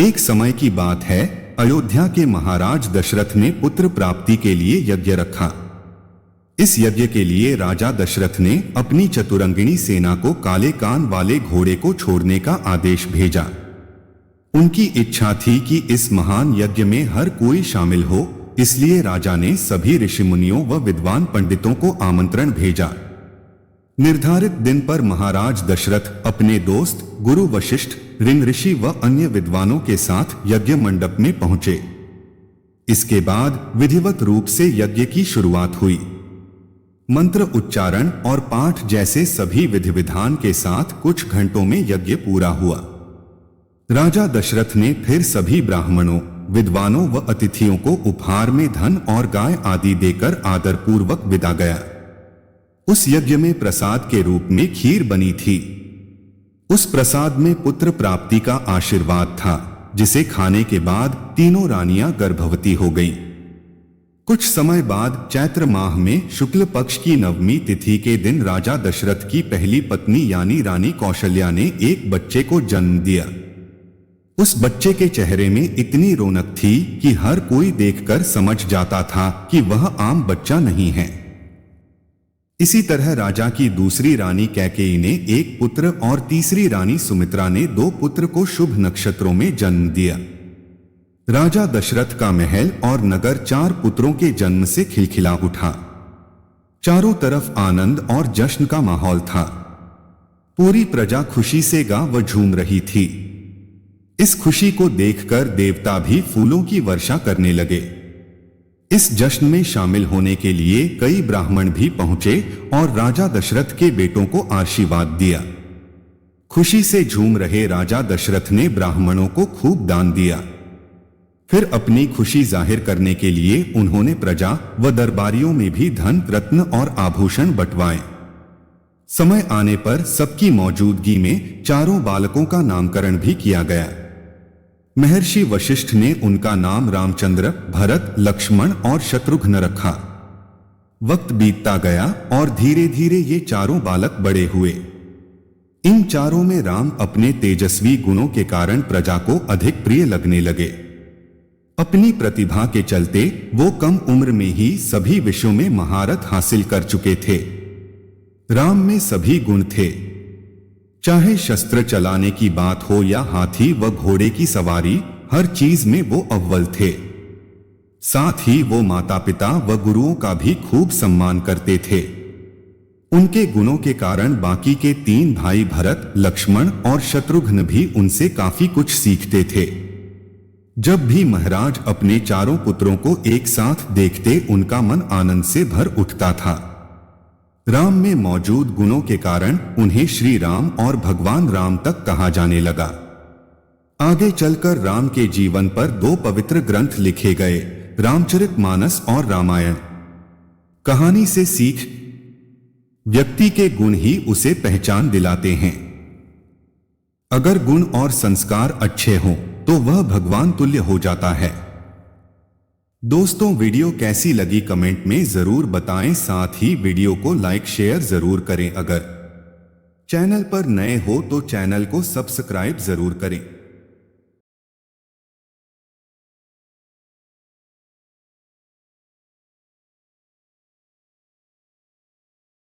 एक समय की बात है, अयोध्या के महाराज दशरथ ने पुत्र प्राप्ति के लिए यज्ञ रखा। इस यज्ञ के लिए राजा दशरथ ने अपनी चतुरंगिणी सेना को काले कान वाले घोड़े को छोड़ने का आदेश भेजा। उनकी इच्छा थी कि इस महान यज्ञ में हर कोई शामिल हो, इसलिए राजा ने सभी ऋषिमुनियों व विद्वान पंडितों को आमंत्रण भेजा। निर्धारित दिन पर महाराज दशरथ अपने दोस्त गुरु वशिष्ठ, ऋण ऋषि व अन्य विद्वानों के साथ यज्ञ मंडप में पहुंचे। इसके बाद विधिवत रूप से यज्ञ की शुरुआत हुई। मंत्र उच्चारण और पाठ जैसे सभी विधि विधान के साथ कुछ घंटों में यज्ञ पूरा हुआ। राजा दशरथ ने फिर सभी ब्राह्मणों, विद्वानों व अतिथियों को उपहार में धन और गाय आदि देकर आदरपूर्वक विदा गया। उस यज्ञ में प्रसाद के रूप में खीर बनी थी। उस प्रसाद में पुत्र प्राप्ति का आशीर्वाद था, जिसे खाने के बाद तीनों रानियां गर्भवती हो गईं। कुछ समय बाद चैत्र माह में शुक्ल पक्ष की नवमी तिथि के दिन राजा दशरथ की पहली पत्नी यानी रानी कौशल्या ने एक बच्चे को जन्म दिया। उस बच्चे के चेहरे में इतनी रौनक थी कि हर कोई देखकर समझ जाता था कि वह आम बच्चा नहीं है। इसी तरह राजा की दूसरी रानी कैकेयी ने एक पुत्र और तीसरी रानी सुमित्रा ने 2 पुत्र को शुभ नक्षत्रों में जन्म दिया। राजा दशरथ का महल और नगर 4 पुत्रों के जन्म से खिलखिला उठा। चारों तरफ आनंद और जश्न का माहौल था। पूरी प्रजा खुशी से गा व झूम रही थी। इस खुशी को देखकर देवता भी फूलों की वर्षा करने लगे। इस जश्न में शामिल होने के लिए कई ब्राह्मण भी पहुंचे और राजा दशरथ के बेटों को आशीर्वाद दिया। खुशी से झूम रहे राजा दशरथ ने ब्राह्मणों को खूब दान दिया। फिर अपनी खुशी जाहिर करने के लिए उन्होंने प्रजा व दरबारियों में भी धन, रत्न और आभूषण बंटवाए। समय आने पर सबकी मौजूदगी में चारों बालकों का नामकरण भी किया गया। महर्षि वशिष्ठ ने उनका नाम रामचंद्र, भरत, लक्ष्मण और शत्रुघ्न रखा। वक्त बीतता गया और धीरे धीरे ये चारों बालक बड़े हुए। इन चारों में राम अपने तेजस्वी गुणों के कारण प्रजा को अधिक प्रिय लगने लगे। अपनी प्रतिभा के चलते वो कम उम्र में ही सभी विषयों में महारत हासिल कर चुके थे। राम में सभी गुण थे, चाहे शस्त्र चलाने की बात हो या हाथी व घोड़े की सवारी, हर चीज में वो अव्वल थे। साथ ही वो माता पिता व गुरुओं का भी खूब सम्मान करते थे। उनके गुणों के कारण बाकी के 3 भाई भरत, लक्ष्मण और शत्रुघ्न भी उनसे काफी कुछ सीखते थे। जब भी महाराज अपने चारों पुत्रों को एक साथ देखते, उनका मन आनंद से भर उठता था। राम में मौजूद गुणों के कारण उन्हें श्री राम और भगवान राम तक कहा जाने लगा। आगे चलकर राम के जीवन पर 2 पवित्र ग्रंथ लिखे गए, रामचरितमानस और रामायण। कहानी से सीख, व्यक्ति के गुण ही उसे पहचान दिलाते हैं। अगर गुण और संस्कार अच्छे हों तो वह भगवान तुल्य हो जाता है। दोस्तों, वीडियो कैसी लगी कमेंट में जरूर बताएं। साथ ही वीडियो को लाइक शेयर जरूर करें। अगर चैनल पर नए हो तो चैनल को सब्सक्राइब जरूर करें।